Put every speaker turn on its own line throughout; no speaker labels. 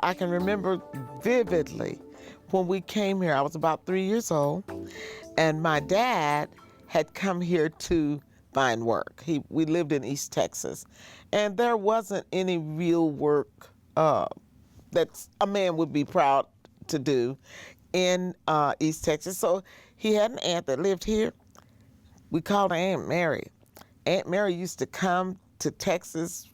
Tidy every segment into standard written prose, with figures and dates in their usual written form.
I can remember vividly when we came here. I was about 3 years old, and my dad had come here to find work. We lived in East Texas, and there wasn't any real work that a man would be proud to do in East Texas. So he had an aunt that lived here. We called her Aunt Mary. Aunt Mary used to come to Texas,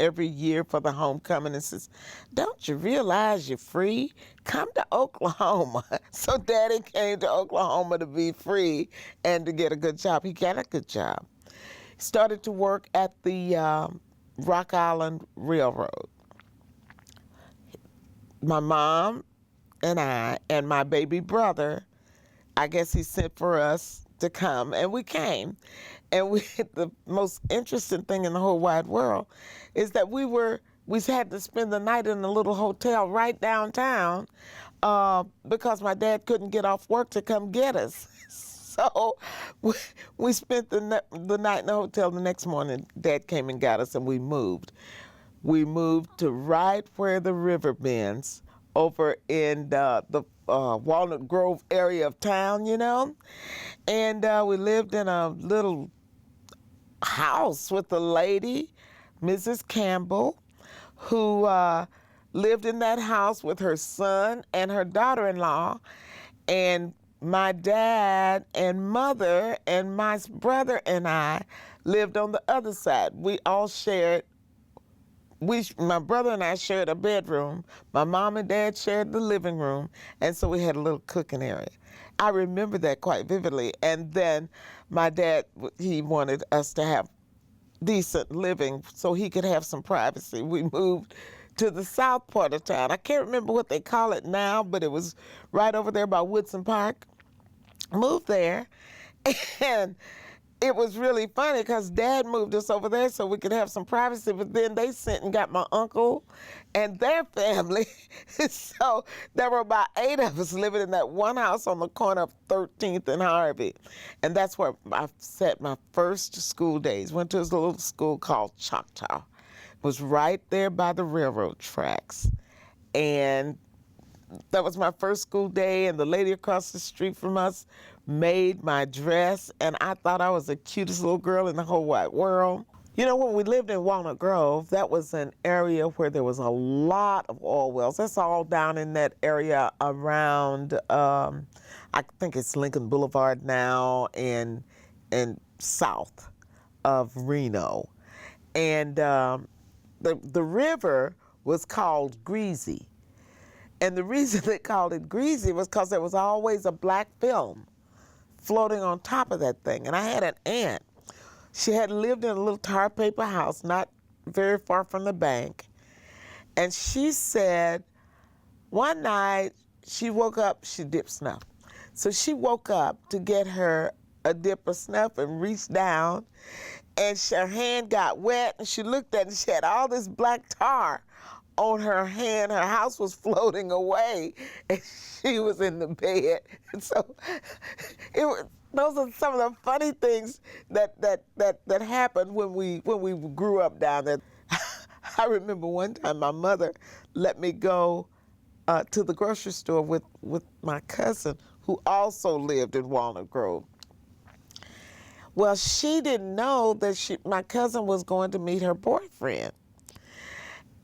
every year for the homecoming and says, "Don't you realize you're free? Come to Oklahoma." So Daddy came to Oklahoma to be free and to get a good job. He got a good job. He started to work at the Rock Island Railroad. My mom and I and my baby brother, I guess he sent for us to come, and we came. And the most interesting thing in the whole wide world is that we had to spend the night in a little hotel right downtown because my dad couldn't get off work to come get us. So we spent the night in the hotel. The next morning, Dad came and got us, and we moved. We moved to right where the river bends, over in the Walnut Grove area of town, And we lived in a little house with a lady, Mrs. Campbell, who lived in that house with her son and her daughter-in-law. And my dad and mother and my brother and I lived on the other side. We all shared. My brother and I shared a bedroom. My mom and dad shared the living room, and so we had a little cooking area. I remember that quite vividly. And then my dad, he wanted us to have decent living so he could have some privacy. We moved to the south part of town. I can't remember what they call it now, but it was right over there by Woodson Park. Moved there, and it was really funny because Dad moved us over there so we could have some privacy, but then they sent and got my uncle and their family. So there were about 8 of us living in that one house on the corner of 13th and Harvey. And that's where I set my first school days. Went to a little school called Choctaw. It was right there by the railroad tracks. And that was my first school day, and the lady across the street from us made my dress, and I thought I was the cutest little girl in the whole wide world. When we lived in Walnut Grove, that was an area where there was a lot of oil wells. That's all down in that area around, I think it's Lincoln Boulevard now, and south of Reno. And the river was called Greasy. And the reason they called it Greasy was because there was always a black film floating on top of that thing. And I had an aunt. She had lived in a little tar paper house not very far from the bank. And she said one night she woke up, she dipped snuff. So she woke up to get her a dip of snuff and reached down, and her hand got wet, and she looked at it, and she had all this black tar on her hand. Her house was floating away, and she was in the bed. And so those are some of the funny things that happened when we grew up down there. I remember one time my mother let me go to the grocery store with my cousin, who also lived in Walnut Grove. Well, she didn't know that my cousin was going to meet her boyfriend.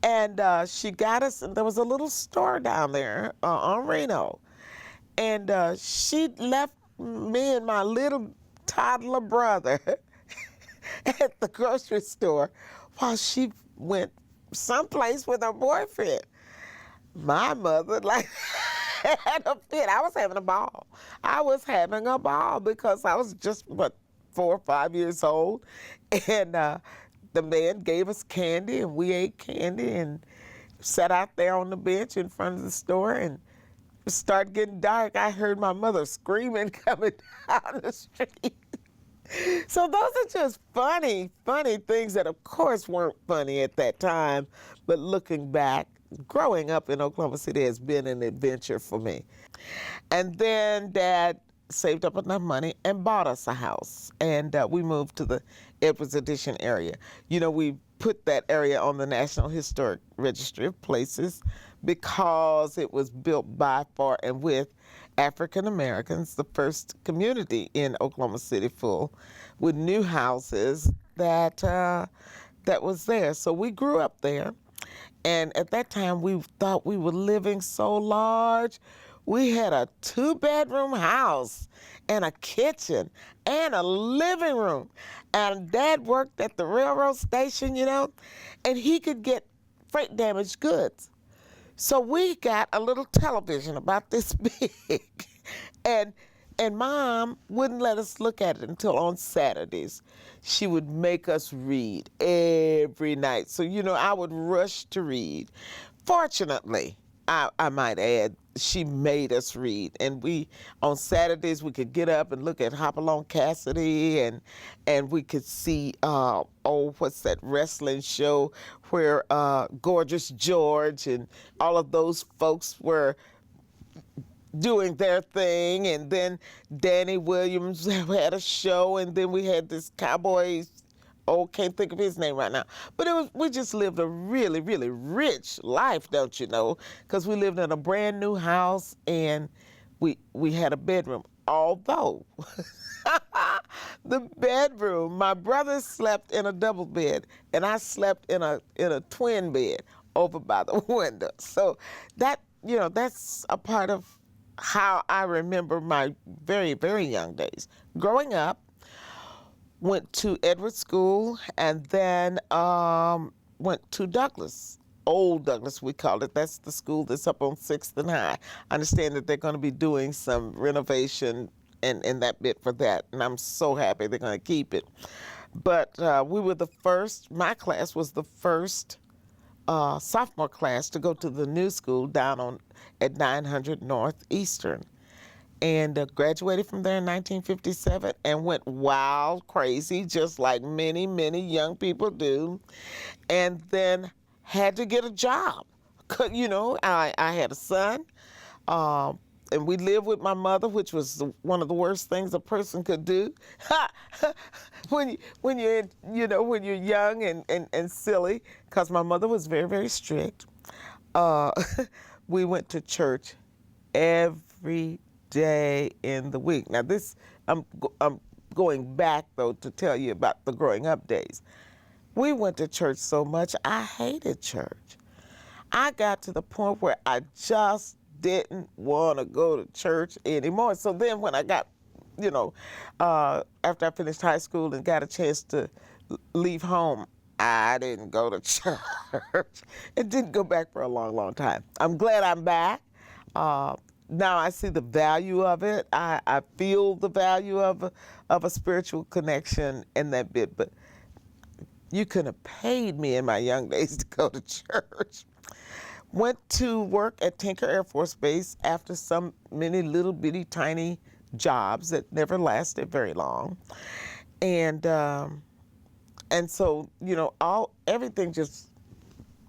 And she got us, and there was a little store down there on Reno. And she left me and my little toddler brother at the grocery store while she went someplace with her boyfriend. My mother, had a fit. I was having a ball. I was having a ball because I was just, 4 or 5 years old. And the man gave us candy, and we ate candy and sat out there on the bench in front of the store, and it started getting dark. I heard my mother screaming coming down the street. So those are just funny things that of course weren't funny at that time, but looking back, growing up in Oklahoma City has been an adventure for me. And then Dad saved up enough money and bought us a house. And we moved to the Edwards Addition area. You know, we put that area on the National Historic Registry of Places because it was built by, for, and with African Americans, the first community in Oklahoma City full with new houses that that was there. So we grew up there. And at that time, we thought we were living so large. We had a 2-bedroom house and a kitchen and a living room. And Dad worked at the railroad station, you know, and he could get freight damaged goods. So we got a little television about this big. and and Mom wouldn't let us look at it until on Saturdays. She would make us read every night. So, you know, I would rush to read. Fortunately, I might add, she made us read. And we, on Saturdays, we could get up and look at Hopalong Cassidy, and we could see, what's that wrestling show where Gorgeous George and all of those folks were doing their thing. And then Danny Williams had a show, and then we had this cowboy, can't think of his name right now. But we just lived a really, really rich life, don't you know? Because we lived in a brand new house, and we had a bedroom. Although the bedroom, my brother slept in a double bed, and I slept in a twin bed over by the window. So that, you know, that's a part of how I remember my very, very young days. Growing up, went to Edward School, and then went to Douglas, Old Douglas we call it. That's the school that's up on 6th and High. I understand that they're going to be doing some renovation and that bit for that, and I'm so happy they're going to keep it. But we were the first, my class was the first sophomore class to go to the new school down at 900 Northeastern. And graduated from there in 1957 and went wild crazy, just like many, many young people do. And then had to get a job. You know, I had a son, and we lived with my mother, which was one of the worst things a person could do. when you're young and silly, because my mother was very, very strict. We went to church every day in the week. Now this, I'm going back though to tell you about the growing up days. We went to church so much, I hated church. I got to the point where I just didn't want to go to church anymore. So then when I got, you know, after I finished high school and got a chance to leave home, I didn't go to church. It didn't go back for a long, long time. I'm glad I'm back. Now I see the value of it. I feel the value of a spiritual connection and that bit, but you couldn't have paid me in my young days to go to church. Went to work at Tinker Air Force Base after some many little bitty tiny jobs that never lasted very long. And so, you know, everything just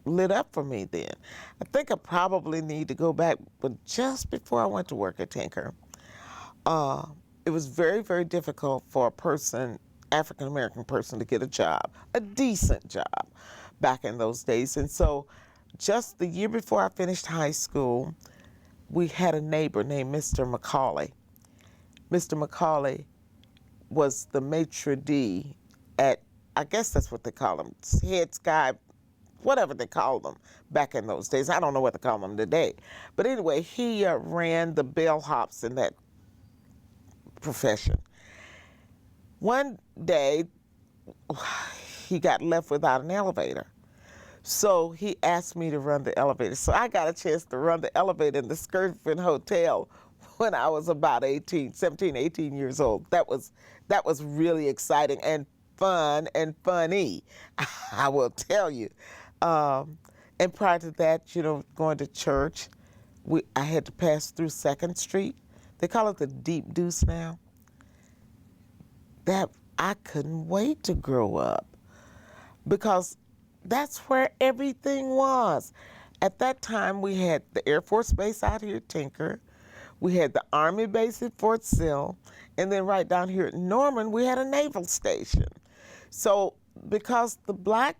lit up for me then. I think I probably need to go back, but just before I went to work at Tinker, it was very, very difficult for a person, African-American person, to get a job, a decent job back in those days. And so just the year before I finished high school, we had a neighbor named Mr. McCauley. Mr. McCauley was the maitre d' at, I guess that's what they call him, head sky, whatever they called them back in those days. I don't know what they call them today. But anyway, he ran the bellhops in that profession. One day, he got left without an elevator. So he asked me to run the elevator. So I got a chance to run the elevator in the Skirvin Hotel when I was about 17, 18 years old. That was really exciting and fun and funny, I will tell you. And prior to that, you know, going to church, I had to pass through 2nd Street. They call it the Deep Deuce now. That I couldn't wait to grow up because that's where everything was. At that time, we had the Air Force Base out here at Tinker. We had the Army base at Fort Sill. And then right down here at Norman, we had a naval station. So because the black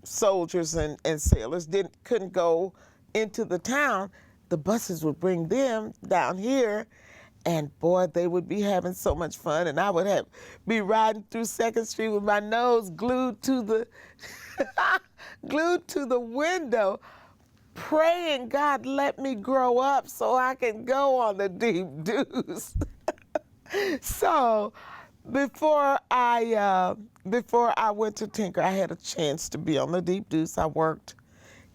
soldiers and sailors couldn't go into the town, the buses would bring them down here, and boy, they would be having so much fun, and I would be riding through 2nd Street with my nose glued to the glued to the window, praying God let me grow up so I can go on the Deep Deuce. So before I went to Tinker, I had a chance to be on the Deep Deuce. I worked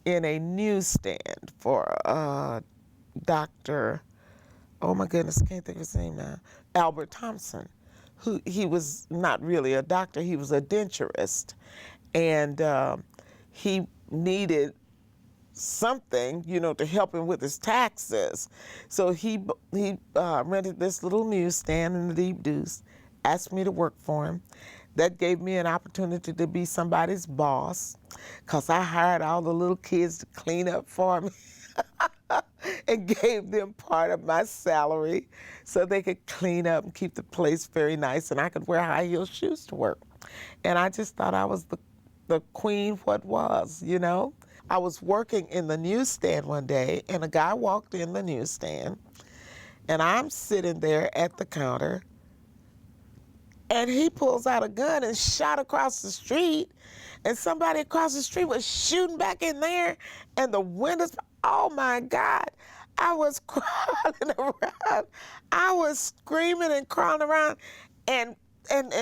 in a newsstand for Dr. Oh my goodness, can't think of his name now. Albert Thompson, who he was not really a doctor, he was a denturist, and he needed something, to help him with his taxes. So he rented this little newsstand in the Deep Deuce, asked me to work for him. That gave me an opportunity to be somebody's boss, because I hired all the little kids to clean up for me and gave them part of my salary so they could clean up and keep the place very nice, and I could wear high-heel shoes to work. And I just thought I was the queen what was, I was working in the newsstand one day, and a guy walked in the newsstand, and I'm sitting there at the counter, and he pulls out a gun and shot across the street, and somebody across the street was shooting back in there, and the windows, oh my God, I was crawling around. I was screaming and crawling around, and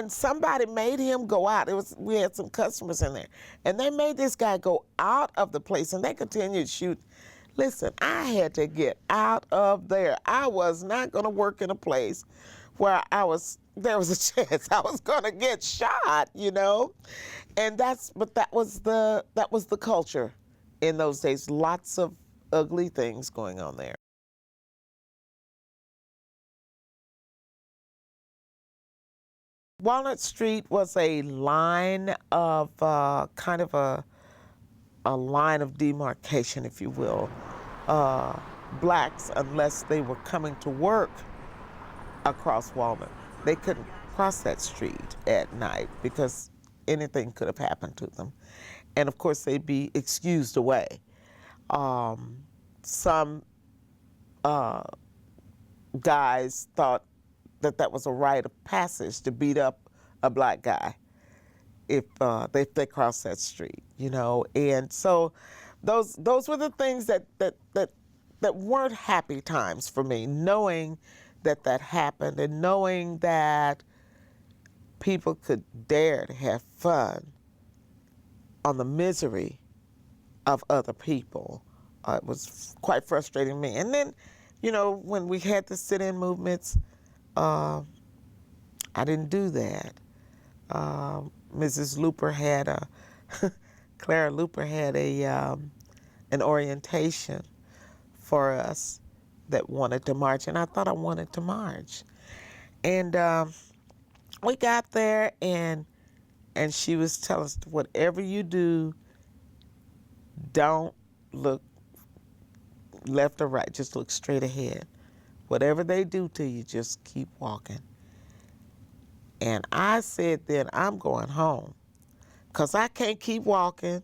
somebody made him go out. We had some customers in there, and they made this guy go out of the place, and they continued to shoot. Listen, I had to get out of there. I was not going to work in a place where there was a chance I was going to get shot, and that was the culture in those days. Lots of ugly things going on there. Walnut Street was a line of kind of a line of demarcation, if you will. Blacks, unless they were coming to work across Walnut, they couldn't cross that street at night because anything could have happened to them. And of course, they'd be excused away. Some guys thought that was a rite of passage to beat up a black guy if they crossed that street, And so those were the things that weren't happy times for me, knowing that happened and knowing that people could dare to have fun on the misery of other people. It was quite frustrating to me. And then, when we had the sit-in movements, I didn't do that. Mrs. Looper had Clara Looper had an orientation for us that wanted to march, and I thought I wanted to march. And we got there, and she was telling us, whatever you do, don't look left or right, just look straight ahead. Whatever they do to you, just keep walking. And I said then, I'm going home, because I can't keep walking,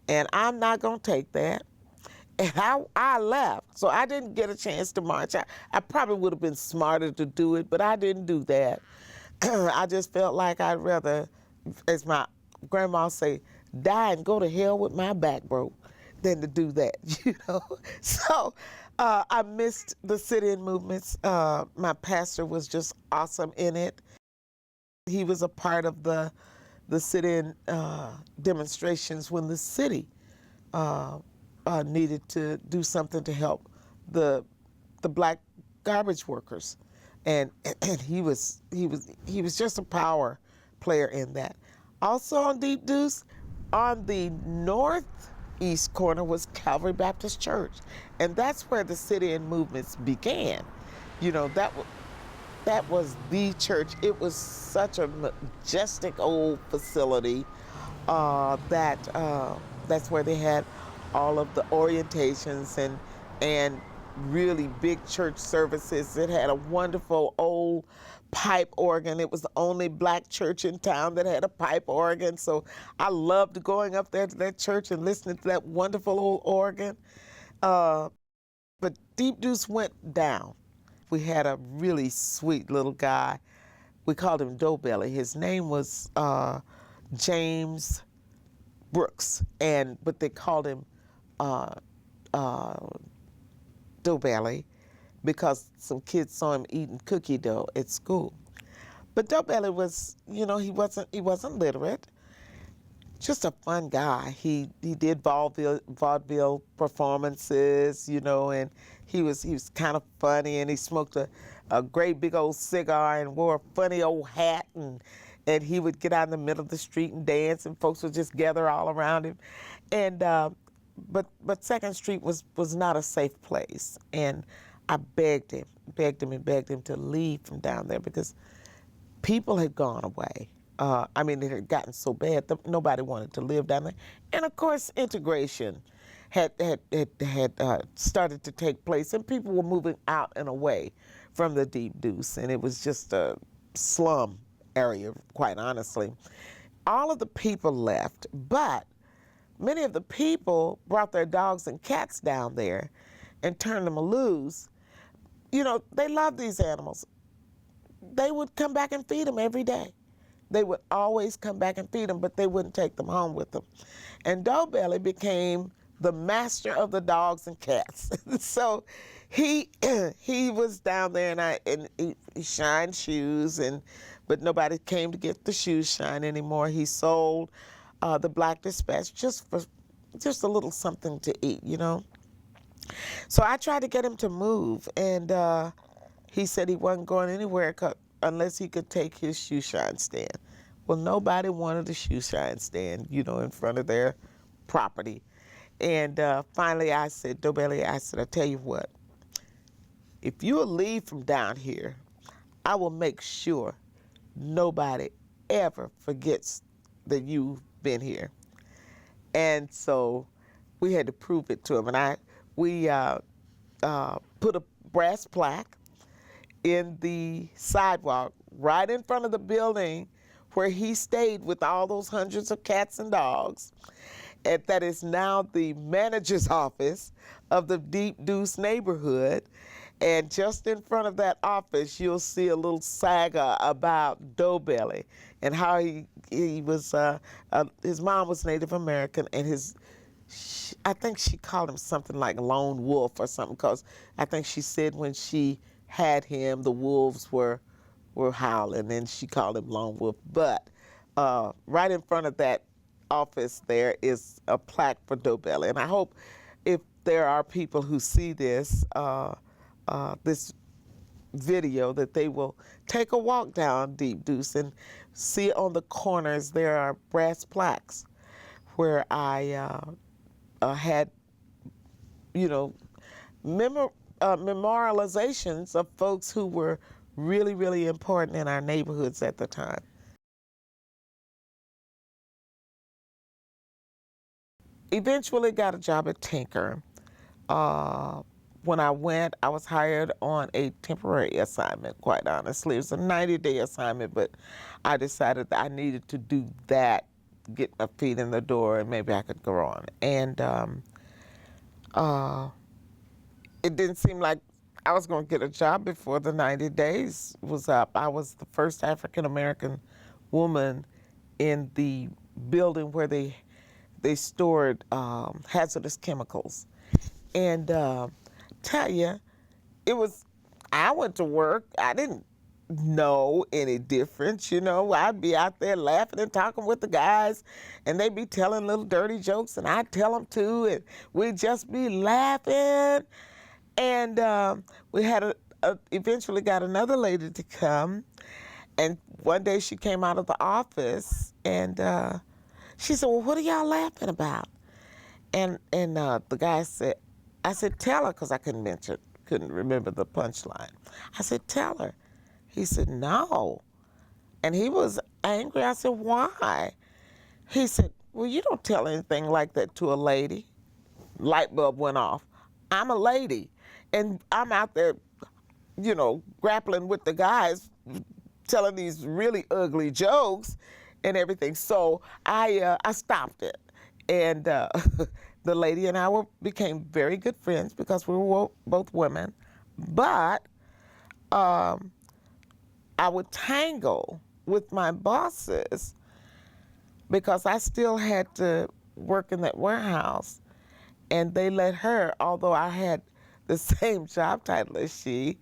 and I'm not going to take that. And I left, so I didn't get a chance to march. I probably would have been smarter to do it, but I didn't do that. I just felt like I'd rather, as my grandma say, die and go to hell with my back broke than to do that, So I missed the sit-in movements. My pastor was just awesome in it. He was a part of the sit-in demonstrations when the city needed to do something to help the black garbage workers, and he was just a power player in that. Also on Deep Deuce, on the northeast corner was Calvary Baptist Church, and that's where the sit-in movements began. That was the church. It was such a majestic old facility that's where they had all of the orientations and really big church services. It had a wonderful old pipe organ. It was the only black church in town that had a pipe organ. So I loved going up there to that church and listening to that wonderful old organ. But Deep Deuce went down. We had a really sweet little guy. We called him Doebelly. His name was James Brooks, but they called him Doebelly because some kids saw him eating cookie dough at school. But Doebelly was, he wasn't literate. Just a fun guy. He did vaudeville performances, and he was kind of funny, and he smoked a great big old cigar and wore a funny old hat, and he would get out in the middle of the street and dance, and folks would just gather all around him. And but Second Street was not a safe place, and I begged him to leave from down there because people had gone away. It had gotten so bad that nobody wanted to live down there. And of course, integration had started to take place, and people were moving out and away from the Deep Deuce, and it was just a slum area, quite honestly. All of the people left, but many of the people brought their dogs and cats down there and turned them loose. They loved these animals. They would come back and feed them every day. They would always come back and feed them, but they wouldn't take them home with them. And Doebelly became the master of the dogs and cats. So he was down there, and he shined shoes, but nobody came to get the shoes shine anymore. He sold the Black Dispatch just a little something to eat, So I tried to get him to move, and he said he wasn't going anywhere unless he could take his shoe shine stand. Well, nobody wanted a shoe shine stand, in front of their property. And finally I said, Doebelly, I tell you what, if you will leave from down here, I will make sure nobody ever forgets that you've been here. And so we had to prove it to him. And we put a brass plaque in the sidewalk right in front of the building where he stayed with all those hundreds of cats and dogs. And that is now the manager's office of the Deep Deuce neighborhood. And just in front of that office, you'll see a little saga about Doebelly and how he was, his mom was Native American, and I think she called him something like Lone Wolf or something, because I think she said when she had him, the wolves were howling, and she called him Lone Wolf. But right in front of that office there is a plaque for Doebelly, and I hope if there are people who see this this video that they will take a walk down Deep Deuce and see on the corners there are brass plaques where I had, memorializations of folks who were really, really important in our neighborhoods at the time. Eventually got a job at Tinker. When I went, I was hired on a temporary assignment, quite honestly. It was a 90-day assignment, but I decided that I needed to do that, get my feet in the door, and maybe I could go on. And it didn't seem like I was going to get a job before the 90 days was up. I was the first African-American woman in the building where they stored hazardous chemicals. And tell you, I went to work, I didn't know any difference, I'd be out there laughing and talking with the guys, and they'd be telling little dirty jokes, and I'd tell them too, and we'd just be laughing. And we had eventually got another lady to come, and one day she came out of the office, and she said, well, what are y'all laughing about? And the guy said, I said, tell her, because I couldn't remember the punchline. I said, tell her. He said, no. And he was angry. I said, why? He said, well, you don't tell anything like that to a lady. light bulb went off. I'm a lady, and I'm out there, grappling with the guys, telling these really ugly jokes and everything. So I stopped it, and the lady and I became very good friends because we were both women. But I would tangle with my bosses because I still had to work in that warehouse, and they let her, although I had the same job title as she,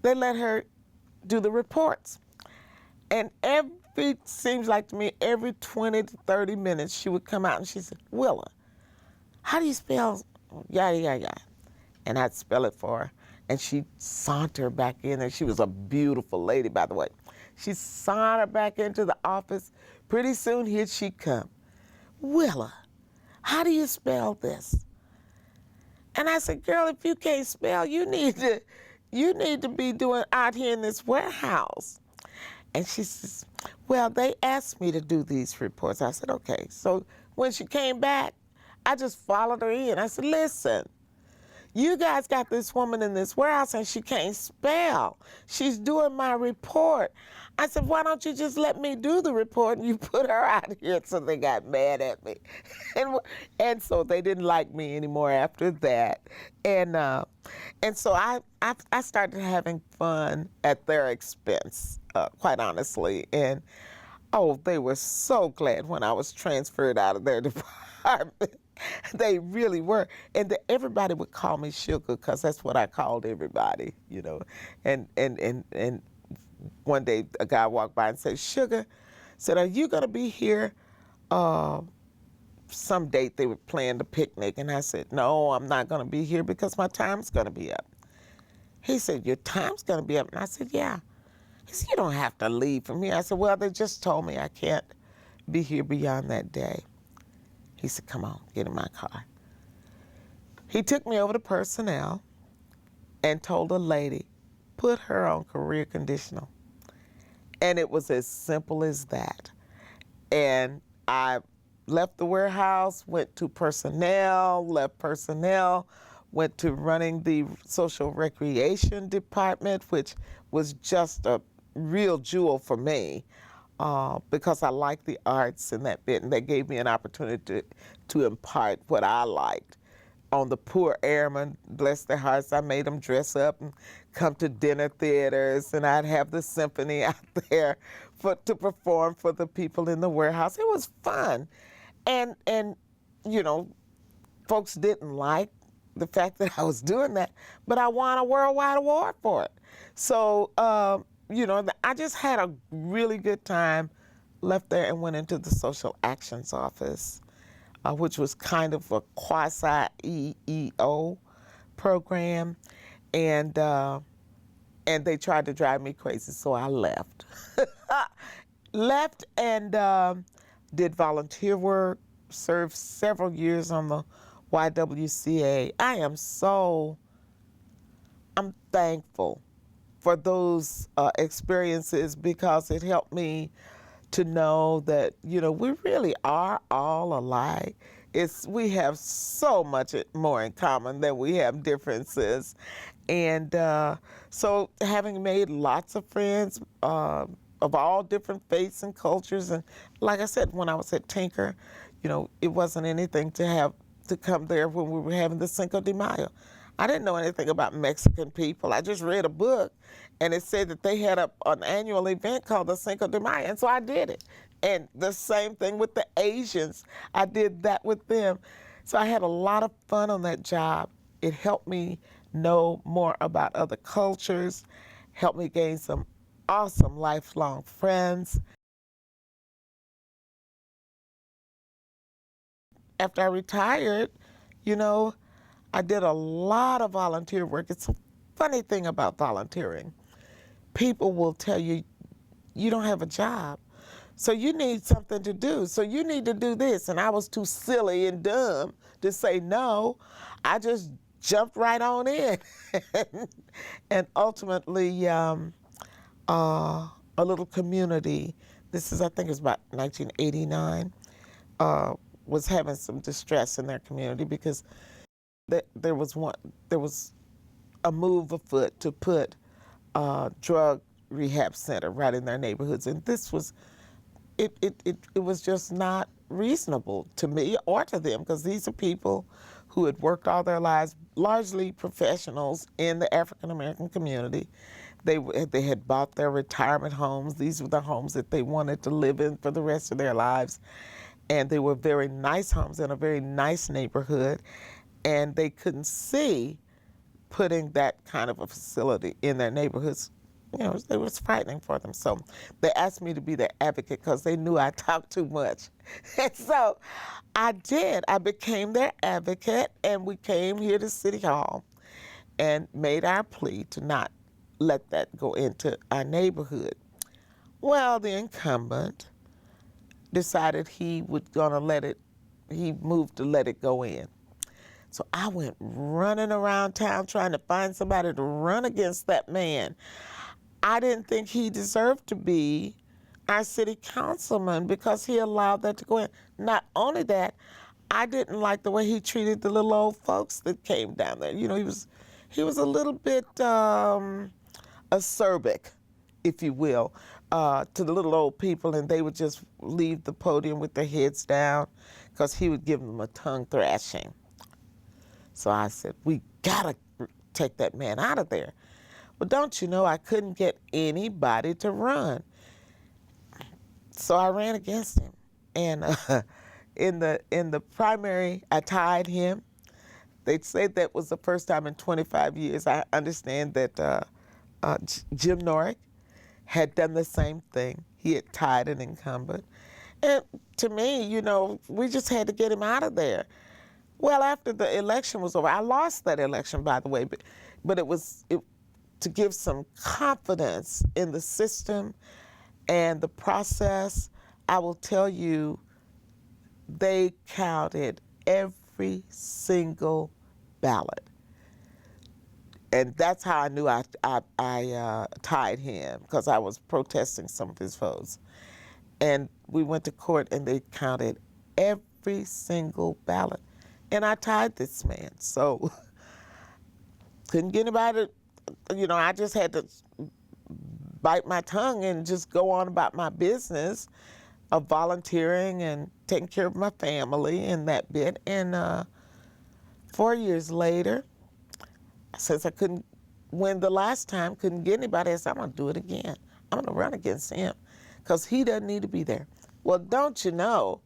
they let her do the reports. And seems like to me, every 20 to 30 minutes, she would come out and she said, Willa, how do you spell yada, yada, yada? And I'd spell it for her. And she'd saunter back in, and she was a beautiful lady, by the way. She'd saunter back into the office. Pretty soon, here she'd come. Willa, how do you spell this? And I said, girl, if you can't spell, you need to be doing out here in this warehouse. And she says, well, they asked me to do these reports. I said, okay. So when she came back, I just followed her in. I said, listen, you guys got this woman in this warehouse and she can't spell. She's doing my report. I said, why don't you just let me do the report and you put her out here? So they got mad at me. And so they didn't like me anymore after that. And so I started having fun at their expense, quite honestly. And they were so glad when I was transferred out of their department. They really were. And everybody would call me Sugar because that's what I called everybody, And one day a guy walked by and said, Sugar, said, are you going to be here some date they were planning a picnic? And I said, no, I'm not going to be here because my time's going to be up. He said, your time's going to be up? And I said, yeah. He said, you don't have to leave from here. I said, well, they just told me I can't be here beyond that day. He said, come on, get in my car. He took me over to personnel and told a lady, put her on career conditional. And it was as simple as that. And I left the warehouse, went to personnel, left personnel, went to running the social recreation department, which was just a real jewel for me. Because I liked the arts in that bit, and they gave me an opportunity to impart what I liked. On the poor airmen, bless their hearts, I made them dress up and come to dinner theaters, and I'd have the symphony out there to perform for the people in the warehouse. It was fun. And folks didn't like the fact that I was doing that, but I won a worldwide award for it. So, I just had a really good time, left there and went into the social actions office, which was kind of a quasi-EEO program. And they tried to drive me crazy, so I left. Left and did volunteer work, served several years on the YWCA. I'm thankful for those experiences because it helped me to know that, we really are all alike. We have so much more in common than we have differences. And so having made lots of friends of all different faiths and cultures, and like I said, when I was at Tinker, it wasn't anything to come there when we were having the Cinco de Mayo. I didn't know anything about Mexican people. I just read a book, and it said that they had an annual event called the Cinco de Mayo, and so I did it. And the same thing with the Asians. I did that with them. So I had a lot of fun on that job. It helped me know more about other cultures, helped me gain some awesome lifelong friends. After I retired, I did a lot of volunteer work. It's a funny thing about volunteering. People will tell you, you don't have a job, so you need something to do. So you need to do this. And I was too silly and dumb to say no. I just jumped right on in. And ultimately, a little community, I think it was about 1989, was having some distress in their community because there was a move afoot to put a drug rehab center right in their neighborhoods, and this was it was just not reasonable to me or to them, because these are people who had worked all their lives, largely professionals in the African American community. They had bought their retirement homes. These were the homes that they wanted to live in for the rest of their lives. And they were very nice homes in a very nice neighborhood. And they couldn't see putting that kind of a facility in their neighborhoods. You know, it was frightening for them. So they asked me to be their advocate because they knew I talked too much. And so I did. I became their advocate, and we came here to City Hall and made our plea to not let that go into our neighborhood. Well, the incumbent decided he moved to let it go in. So I went running around town trying to find somebody to run against that man. I didn't think he deserved to be our city councilman because he allowed that to go in. Not only that, I didn't like the way he treated the little old folks that came down there. You know, he was a little bit acerbic, if you will, to the little old people, and they would just leave the podium with their heads down because he would give them a tongue thrashing. So I said, we gotta take that man out of there. Well, don't you know, I couldn't get anybody to run. So I ran against him. And in the primary, I tied him. They said that was the first time in 25 years. I understand that Jim Norick had done the same thing. He had tied an incumbent. And to me, you know, we just had to get him out of there. Well, after the election was over, I lost that election, by the way, but it was to give some confidence in the system and the process. I will tell you, they counted every single ballot. And that's how I knew I tied him, because I was protesting some of his votes. And we went to court and they counted every single ballot. And I tied this man. So couldn't get anybody to, you know, I just had to bite my tongue and just go on about my business of volunteering and taking care of my family and that bit. And 4 years later, since I couldn't win the last time, couldn't get anybody, I said, I'm gonna do it again. I'm gonna run against him because he doesn't need to be there. Well, don't you know,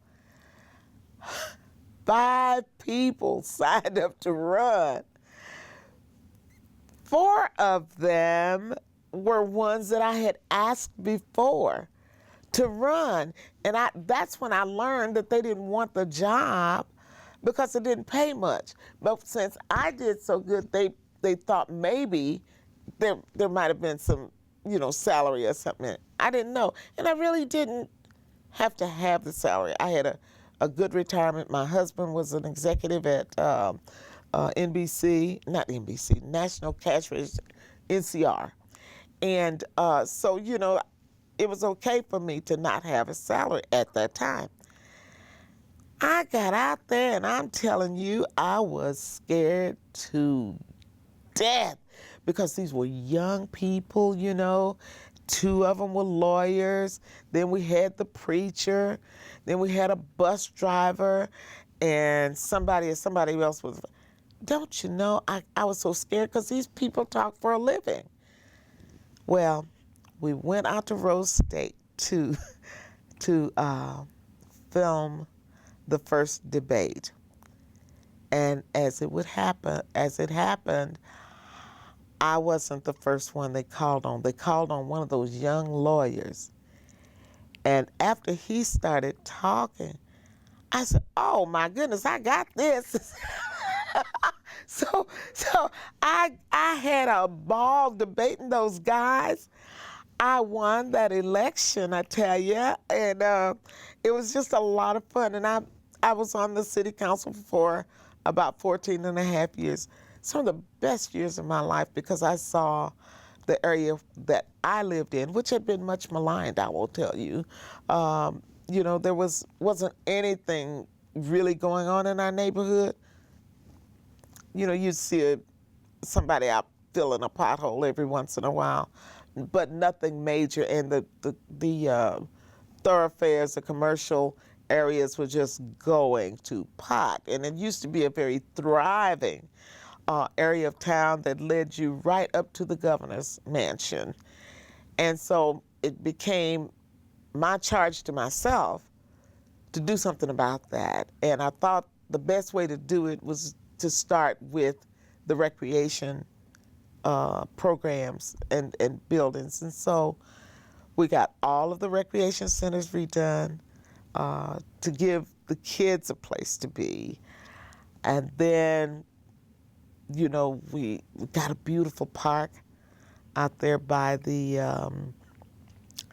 5 people signed up to run. 4 of them were ones that I had asked before to run. And that's when I learned that they didn't want the job because it didn't pay much. But since I did so good, they thought maybe there might have been some, you know, salary or something. I didn't know. And I really didn't have to have the salary. I had a good retirement. My husband was an executive at National Cash Register, NCR. And so, you know, it was okay for me to not have a salary at that time. I got out there, and I'm telling you, I was scared to death because these were young people, you know. 2 of them were lawyers. Then we had the preacher. Then we had a bus driver, and somebody else was. Don't you know, I was so scared because these people talk for a living. Well, we went out to Rose State to film the first debate. And as it happened, I wasn't the first one they called on. They called on one of those young lawyers. And after he started talking, I said, oh my goodness, I got this. So I had a ball debating those guys. I won that election, I tell you, and it was just a lot of fun. And I was on the city council for about 14 and a half years. Some of the best years of my life because I saw the area that I lived in, which had been much maligned, I will tell you. You know, there wasn't anything really going on in our neighborhood. you'd see somebody out filling a pothole every once in a while, but nothing major. And the thoroughfares, the commercial areas were just going to pot. And it used to be a very thriving area of town that led you right up to the governor's mansion. And so it became my charge to myself to do something about that. And I thought the best way to do it was to start with the recreation programs and buildings. And so we got all of the recreation centers redone to give the kids a place to be. And then, we got a beautiful park out there by the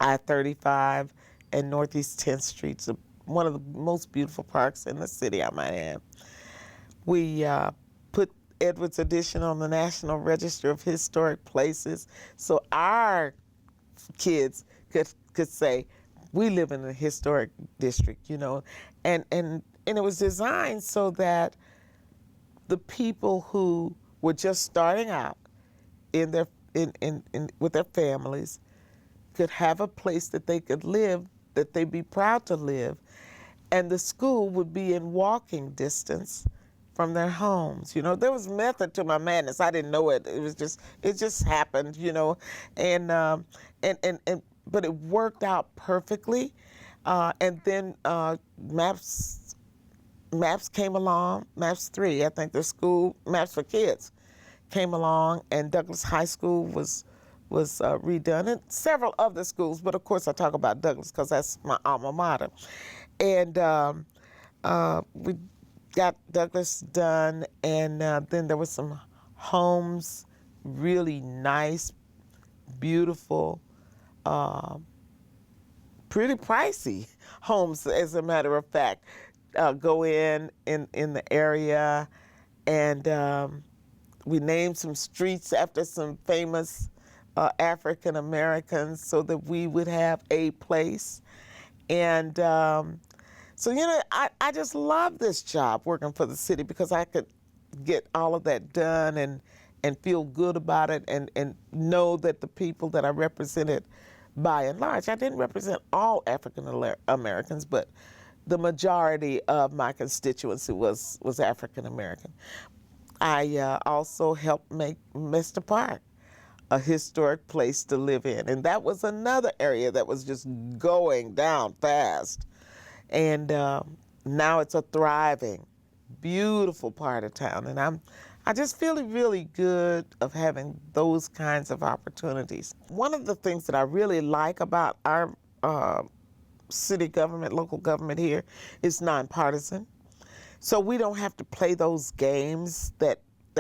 I-35 and Northeast 10th Streets, one of the most beautiful parks in the city, I might add. We put Edwards Addition on the National Register of Historic Places, so our kids could say, we live in a historic district, and it was designed so that the people who were just starting out in with their families could have a place that they could live, that they'd be proud to live, and the school would be in walking distance from their homes. There was method to my madness. I didn't know it. It just happened, and but it worked out perfectly. And then Maps came along, Maps 3, I think the school, Maps for Kids came along, and Douglas High School was redone, and several other schools, but of course I talk about Douglas because that's my alma mater. And we got Douglas done, and then there were some homes, really nice, beautiful, pretty pricey homes, as a matter of fact, go in the area, and we named some streets after some famous African Americans so that we would have a place. And so, I just love this job working for the city because I could get all of that done and feel good about it and know that the people that I represented, by and large, I didn't represent all African Americans, but the majority of my constituency was African American. I also helped make Mr. Park a historic place to live in, and that was another area that was just going down fast. And now it's a thriving, beautiful part of town, and I just feel really good of having those kinds of opportunities. One of the things that I really like about our city government, local government here, is nonpartisan. So we don't have to play those games that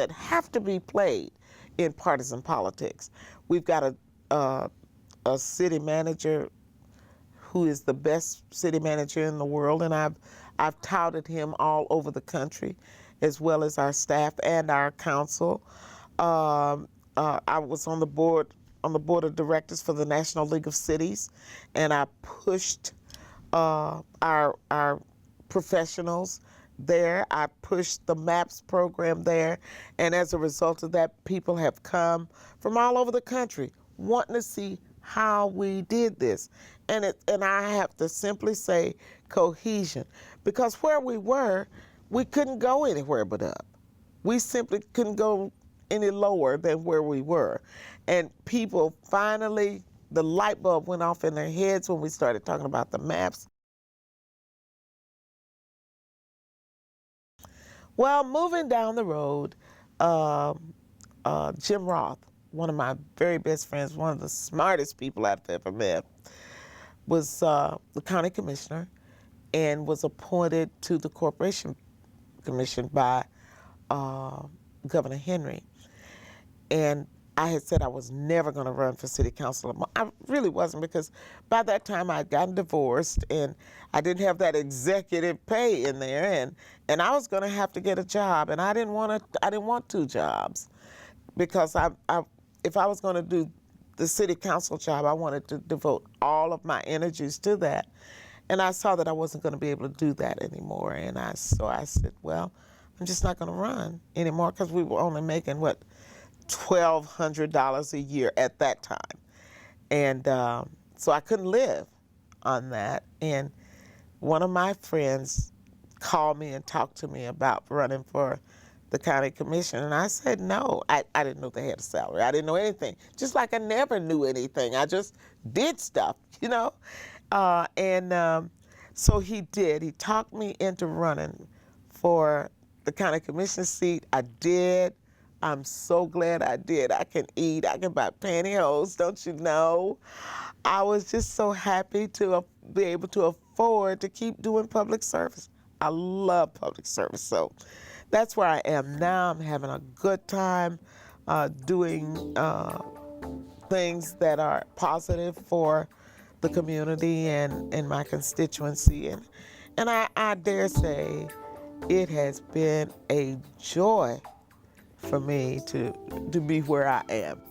have to be played in partisan politics. We've got a city manager who is the best city manager in the world, and I've touted him all over the country, as well as our staff and our council. I was on the board of directors for the National League of Cities, and I pushed our professionals there. I pushed the MAPS program there, and as a result of that, people have come from all over the country wanting to see how we did this. And I have to simply say cohesion, because where we were, we couldn't go anywhere but up. We simply couldn't go any lower than where we were. And people finally, the light bulb went off in their heads when we started talking about the maps. Well, moving down the road, Jim Roth, one of my very best friends, one of the smartest people I've ever met, was the county commissioner and was appointed to the Corporation Commission by Governor Henry. And I had said I was never going to run for city council. I really wasn't, because by that time I had gotten divorced and I didn't have that executive pay in there, and I was going to have to get a job, and I didn't want two jobs, because if I was going to do the city council job, I wanted to devote all of my energies to that. And I saw that I wasn't going to be able to do that anymore, and so I said, well, I'm just not going to run anymore because we were only making, what, $1,200 a year at that time. And so I couldn't live on that. And one of my friends called me and talked to me about running for the county commission. And I said no. I didn't know they had a salary. I didn't know anything. Just like I never knew anything. I just did stuff, you know? So he did. He talked me into running for the county commission seat. I did. I'm so glad I did. I can eat. I can buy pantyhose, don't you know? I was just so happy to be able to afford to keep doing public service. I love public service. So that's where I am now. I'm having a good time doing things that are positive for the community and my constituency. And I dare say it has been a joy for me to be where I am.